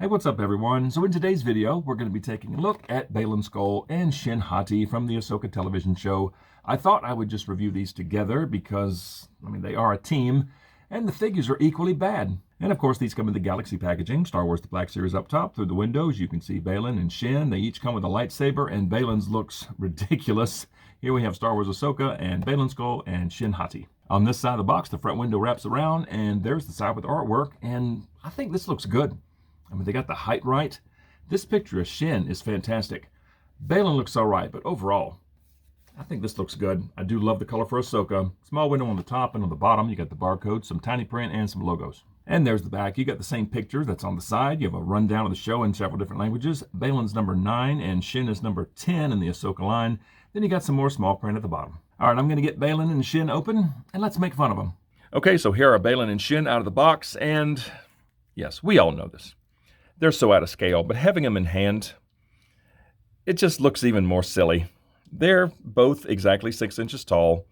Hey, what's up everyone? So in today's video, we're going to be taking a look at Baylan Skoll and Shin Hati from the Ahsoka television show. I thought I would just review these together because, they are a team, and the figures are equally bad. And of course, these come in the Galaxy packaging. Star Wars The Black Series up top. Through the windows, you can see Baylan and Shin. They each come with a lightsaber, and Baylan's looks ridiculous. Here we have Star Wars Ahsoka and Baylan Skoll and Shin Hati. On this side of the box, the front window wraps around, and there's the side with artwork, and I think this looks good. They got the height right. This picture of Shin is fantastic. Baylan looks all right, but overall, I think this looks good. I do love the color for Ahsoka. Small window on the top, and on the bottom, you got the barcode, some tiny print, and some logos. And there's the back. You got the same picture that's on the side. You have a rundown of the show in several different languages. Baylan's number 9, and Shin is number 10 in the Ahsoka line. Then you got some more small print at the bottom. All right, I'm going to get Baylan and Shin open, and let's make fun of them. Okay, so here are Baylan and Shin out of the box, and yes, we all know this. They're so out of scale, but having them in hand, it just looks even more silly. They're both exactly 6 inches tall.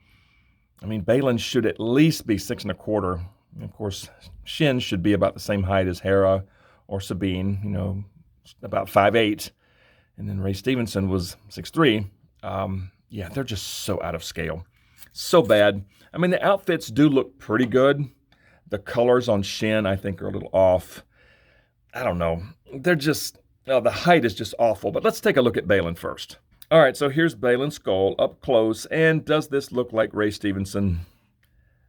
Baylan should at least be 6 1/4. Of course, Shin should be about the same height as Hera or Sabine, about 5'8". And then Ray Stevenson was 6'3". Yeah, they're just so out of scale. So bad. The outfits do look pretty good. The colors on Shin, I think, are a little off. I don't know. They're just, the height is just awful. But let's take a look at Baylan first. All right, so here's Baylan Skoll up close. And does this look like Ray Stevenson?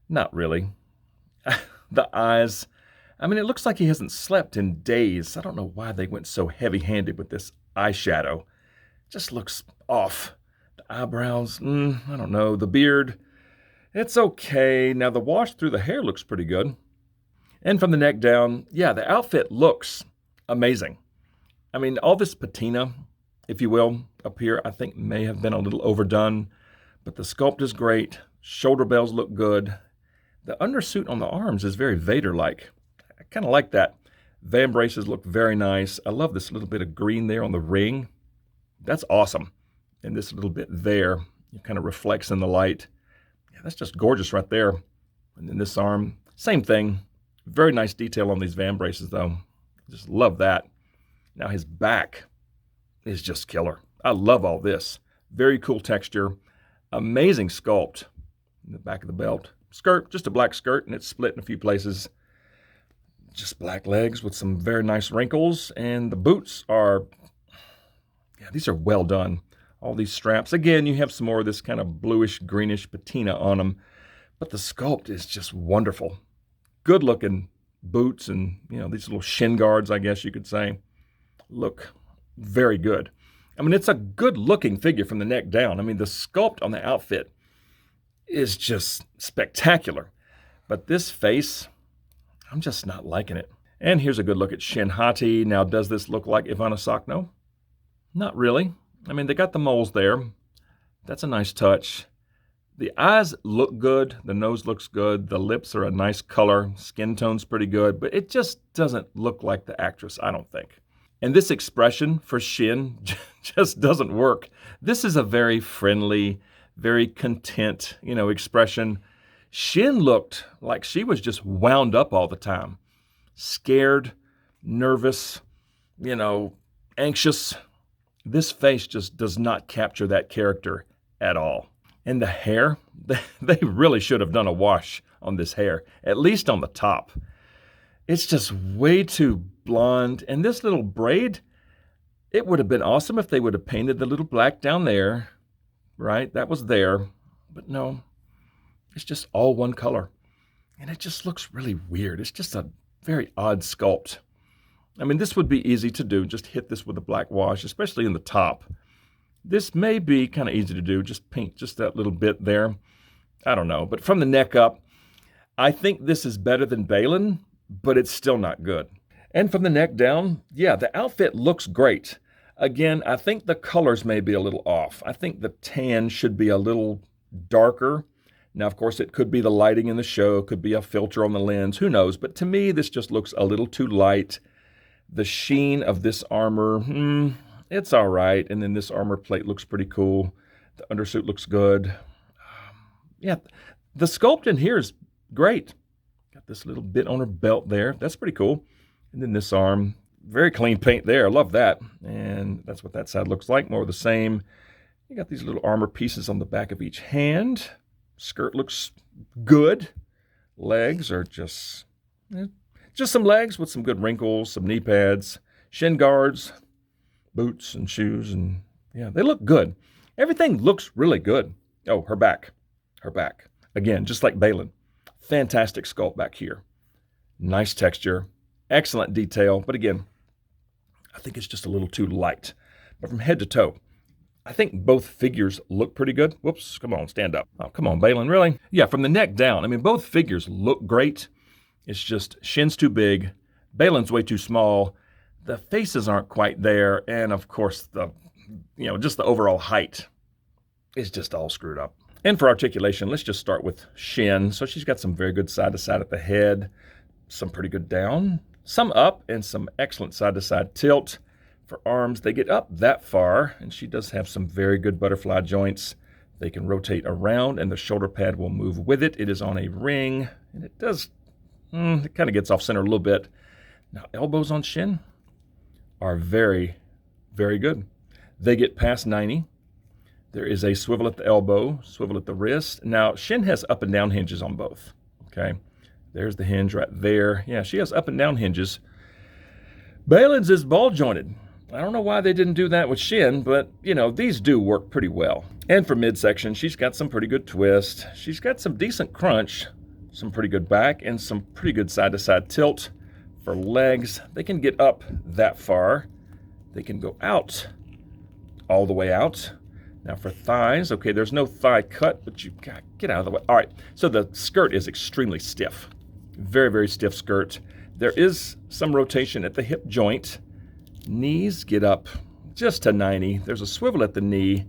Not really. The eyes, it looks like he hasn't slept in days. I don't know why they went so heavy-handed with this eyeshadow. It just looks off. The eyebrows, I don't know. The beard, it's okay. Now, the wash through the hair looks pretty good. And from the neck down, yeah, the outfit looks amazing. All this patina, if you will, up here, I think may have been a little overdone, but the sculpt is great. Shoulder bells look good. The undersuit on the arms is very Vader-like. I kind of like that. Van braces look very nice. I love this little bit of green there on the ring. That's awesome. And this little bit there, it kind of reflects in the light. Yeah, that's just gorgeous right there. And then this arm, same thing. Very nice detail on these van braces, though. Just love that. Now, his back is just killer. I love all this. Very cool texture. Amazing sculpt in the back of the belt. Skirt, just a black skirt, and it's split in a few places. Just black legs with some very nice wrinkles. And the boots are, yeah, these are well done. All these straps. Again, you have some more of this kind of bluish, greenish patina on them. But the sculpt is just wonderful. Good looking boots and, these little shin guards, I guess you could say, look very good. It's a good looking figure from the neck down. The sculpt on the outfit is just spectacular. But this face, I'm just not liking it. And here's a good look at Shin Hati. Now, does this look like Ivanna Sakhno? Not really. They got the moles there. That's a nice touch. The eyes look good. The nose looks good. The lips are a nice color. Skin tone's pretty good, but it just doesn't look like the actress, I don't think. And this expression for Shin just doesn't work. This is a very friendly, very content, expression. Shin looked like she was just wound up all the time. Scared, nervous, anxious. This face just does not capture that character at all. And the hair, they really should have done a wash on this hair, at least on the top. It's just way too blonde. And this little braid, it would have been awesome if they would have painted the little black down there, right? That was there. But no, it's just all one color. And it just looks really weird. It's just a very odd sculpt. This would be easy to do. Just hit this with a black wash, especially in the top. This may be kind of easy to do, just paint just that little bit there. I don't know. But from the neck up, I think this is better than Baylan, but it's still not good. And from the neck down, yeah, the outfit looks great. Again, I think the colors may be a little off. I think the tan should be a little darker. Now, of course, it could be the lighting in the show, could be a filter on the lens, who knows? But to me, this just looks a little too light. The sheen of this armor, it's all right. And then this armor plate looks pretty cool. The undersuit looks good. Yeah, the sculpt in here is great. Got this little bit on her belt there. That's pretty cool. And then this arm, Very clean paint there. I love that. And that's what that side looks like. More of the same. You got these little armor pieces on the back of each hand. Skirt looks good. Legs are just some legs with some good wrinkles, some knee pads, shin guards, boots and shoes, and yeah, they look good. Everything looks really good. Oh, her back. Again, just like Baylan. Fantastic sculpt back here. Nice texture, excellent detail, but again, I think it's just a little too light. But from head to toe, I think both figures look pretty good. Whoops, come on, stand up. Oh, come on, Baylan, really? Yeah, from the neck down, I mean, both figures look great. It's just Shin's too big, Baylan's way too small, the faces aren't quite there, and of course, just the overall height is just all screwed up. And for articulation, let's just start with Shin. So she's got some very good side-to-side at the head, some pretty good down, some up, and some excellent side-to-side tilt. For arms, they get up that far, and she does have some very good butterfly joints. They can rotate around, and the shoulder pad will move with it. It is on a ring, and it does, it kind of gets off center a little bit. Now, elbows on Shin are very, very good. They get past 90. There is a swivel at the elbow, swivel at the wrist. Now, Shin has up and down hinges on both, okay? There's the hinge right there. Yeah, she has up and down hinges. Baylan's is ball jointed. I don't know why they didn't do that with Shin, but, these do work pretty well. And for midsection, she's got some pretty good twist. She's got some decent crunch, some pretty good back, and some pretty good side-to-side tilt. For legs, they can get up that far. They can go out, all the way out. Now for thighs, okay, there's no thigh cut, but you got to get out of the way. All right, so the skirt is extremely stiff. Very, very stiff skirt. There is some rotation at the hip joint. Knees get up just to 90. There's a swivel at the knee,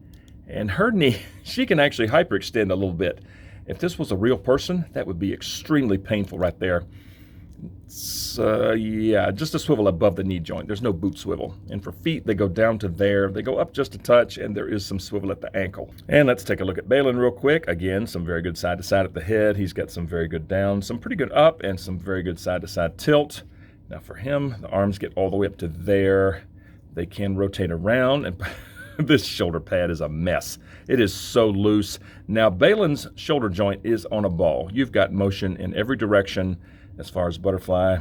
and her knee, she can actually hyperextend a little bit. If this was a real person, that would be extremely painful right there. Yeah, just a swivel above the knee joint. There's no boot swivel. And for feet, they go down to there. They go up just a touch, and there is some swivel at the ankle. And let's take a look at Baylan real quick. Again, some very good side-to-side at the head. He's got some very good down, some pretty good up, and some very good side-to-side tilt. Now for him, the arms get all the way up to there. They can rotate around, and this shoulder pad is a mess. It is so loose. Now Baylan's shoulder joint is on a ball. You've got motion in every direction as far as butterfly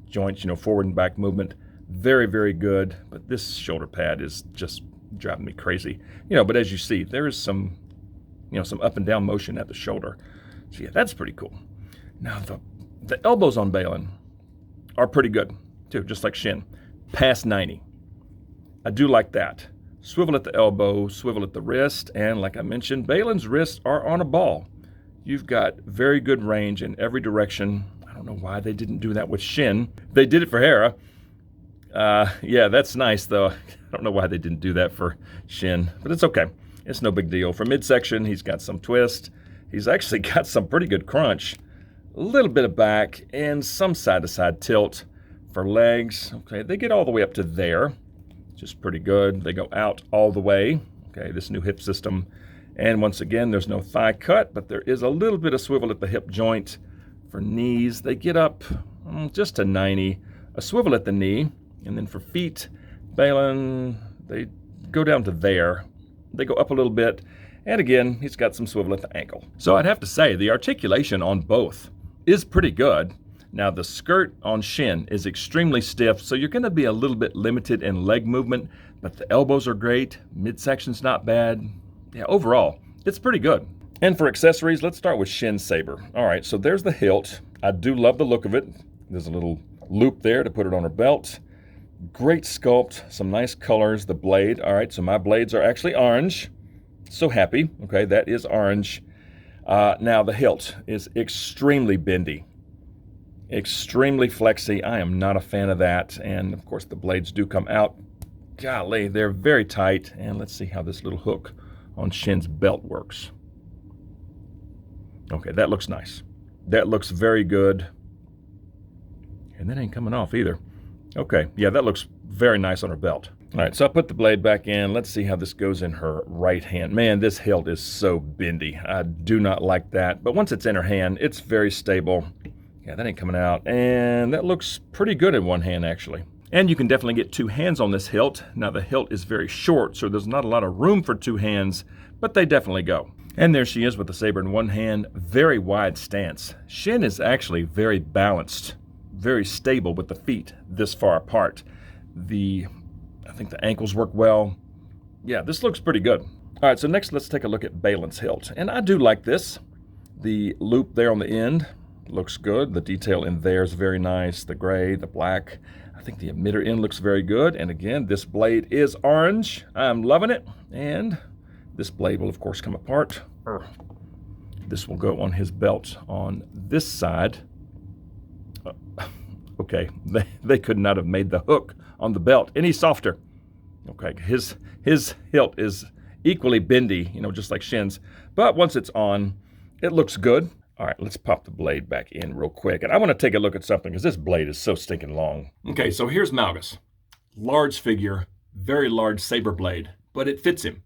joints, forward and back movement. Very, very good, but this shoulder pad is just driving me crazy. But as you see, there is some up and down motion at the shoulder. So yeah, that's pretty cool. Now the elbows on Baylan are pretty good too, just like Shin. Past 90. I do like that. Swivel at the elbow, swivel at the wrist, and like I mentioned, Baylan's wrists are on a ball. You've got very good range in every direction. I don't know why they didn't do that with Shin. They did it for Hera. Yeah, that's nice though. I don't know why they didn't do that for Shin, but it's okay. It's no big deal. For midsection, he's got some twist. He's actually got some pretty good crunch. A little bit of back and some side-to-side tilt. For legs, okay, they get all the way up to there. Just pretty good. They go out all the way. Okay, this new hip system. And once again, there's no thigh cut, but there is a little bit of swivel at the hip joint. For knees, they get up just to 90. A swivel at the knee. And then for feet, Baylan, they go down to there. They go up a little bit. And again, he's got some swivel at the ankle. So I'd have to say the articulation on both is pretty good. Now the skirt on Shin is extremely stiff, so you're going to be a little bit limited in leg movement, but the elbows are great, midsection's not bad. Yeah, overall, it's pretty good. And for accessories, let's start with Shin's saber. All right, so there's the hilt. I do love the look of it. There's a little loop there to put it on her belt. Great sculpt, some nice colors. The blade, all right, so my blades are actually orange. So happy, okay, that is orange. Now the hilt is extremely bendy. Extremely flexy. I am not a fan of that. And of course the blades do come out. Golly, they're very tight. And let's see how this little hook on Shin's belt works. Okay, that looks nice. That looks very good. And that ain't coming off either. Okay, yeah, that looks very nice on her belt. All right, so I put the blade back in. Let's see how this goes in her right hand. Man, this hilt is so bendy. I do not like that. But once it's in her hand, it's very stable. Yeah, that ain't coming out. And that looks pretty good in one hand, actually. And you can definitely get two hands on this hilt. Now the hilt is very short, so there's not a lot of room for two hands, but they definitely go. And there she is with the saber in one hand, very wide stance. Shin is actually very balanced, very stable with the feet this far apart. I think the ankles work well. Yeah, this looks pretty good. All right, so next let's take a look at Baylan's hilt. And I do like this. The loop there on the end looks good. The detail in there is very nice. The gray, the black. I think the emitter end looks very good. And again, this blade is orange. I'm loving it. And this blade will, of course, come apart. This will go on his belt on this side. Okay, they could not have made the hook on the belt any softer. Okay, his hilt is equally bendy, just like Shin's. But once it's on, it looks good. All right, let's pop the blade back in real quick. And I want to take a look at something because this blade is so stinking long. Okay, so here's Malgus. Large figure, very large saber blade, but it fits him,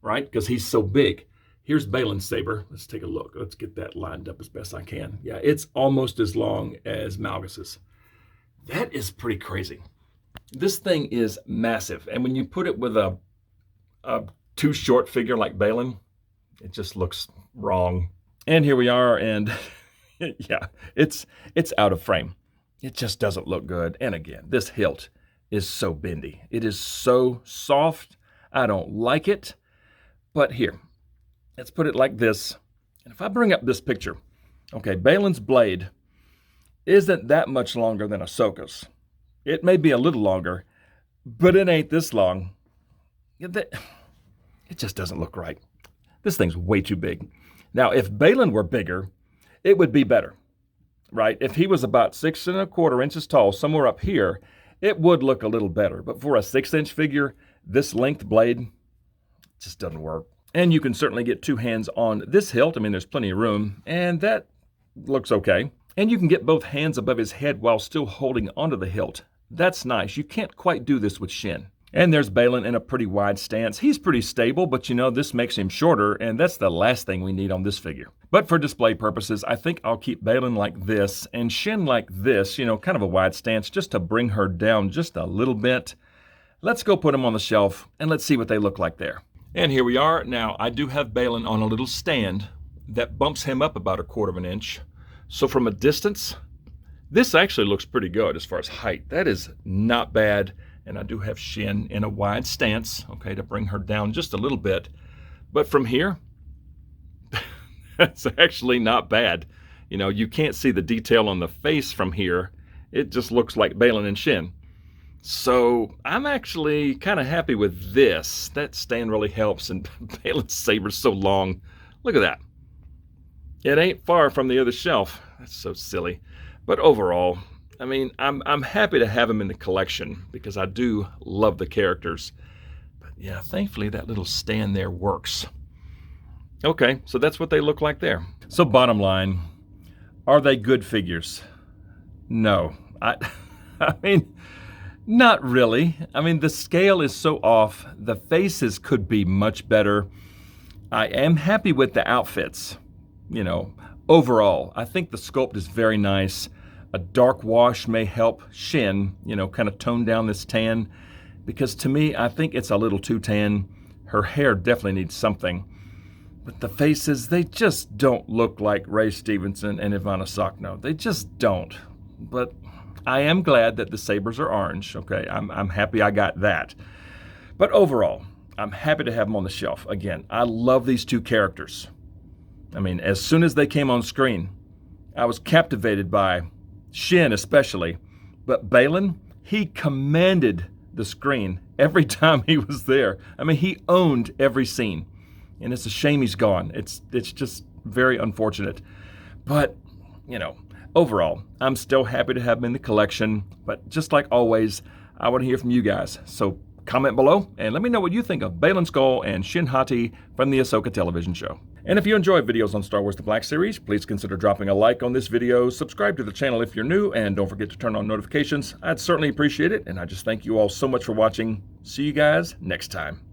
right? Because he's so big. Here's Baylan's saber. Let's take a look. Let's get that lined up as best I can. Yeah, it's almost as long as Malgus's. That is pretty crazy. This thing is massive. And when you put it with a too short figure like Baylan, it just looks wrong. And here we are, and yeah, it's out of frame. It just doesn't look good. And again, this hilt is so bendy. It is so soft. I don't like it. But here, let's put it like this. And if I bring up this picture, okay, Baylan's blade isn't that much longer than Ahsoka's. It may be a little longer, but it ain't this long. It just doesn't look right. This thing's way too big. Now, if Baylan were bigger, it would be better, right? If he was about 6 1/4 inches tall, somewhere up here, it would look a little better. But for a 6-inch figure, this length blade just doesn't work. And you can certainly get two hands on this hilt. I mean, there's plenty of room, and that looks okay. And you can get both hands above his head while still holding onto the hilt. That's nice. You can't quite do this with Shin. And there's Baylan in a pretty wide stance. He's pretty stable, but this makes him shorter, and that's the last thing we need on this figure. But for display purposes, I think I'll keep Baylan like this and Shin like this, kind of a wide stance, just to bring her down just a little bit. Let's go put them on the shelf, and let's see what they look like there. And here we are. Now, I do have Baylan on a little stand that bumps him up about 1/4 inch. So from a distance, this actually looks pretty good as far as height. That is not bad. And I do have Shin in a wide stance, okay, to bring her down just a little bit. But from here, that's actually not bad. You can't see the detail on the face from here. It just looks like Baylan and Shin. So I'm actually kind of happy with this. That stand really helps, and Baylan's saber's so long. Look at that. It ain't far from the other shelf. That's so silly. But overall, I mean, I'm happy to have him in the collection because I do love the characters. But yeah, thankfully that little stand there works. Okay, so that's what they look like there. So bottom line, are they good figures? No. I mean, not really. I mean, the scale is so off. The faces could be much better. I am happy with the outfits, overall. I think the sculpt is very nice. A dark wash may help Shin, kind of tone down this tan. Because to me, I think it's a little too tan. Her hair definitely needs something. But the faces, they just don't look like Ray Stevenson and Ivanna Sakhno. They just don't. But I am glad that the sabers are orange. Okay, I'm happy I got that. But overall, I'm happy to have them on the shelf. Again, I love these two characters. I mean, as soon as they came on screen, I was captivated by Shin especially, but Baylan, he commanded the screen every time he was there. I mean, he owned every scene, and it's a shame he's gone. It's just very unfortunate. But, overall, I'm still happy to have him in the collection, but just like always, I want to hear from you guys. So comment below and let me know what you think of Baylan Skoll and Shin Hati from the Ahsoka television show. And if you enjoy videos on Star Wars The Black Series, please consider dropping a like on this video, subscribe to the channel if you're new, and don't forget to turn on notifications. I'd certainly appreciate it, and I just thank you all so much for watching. See you guys next time.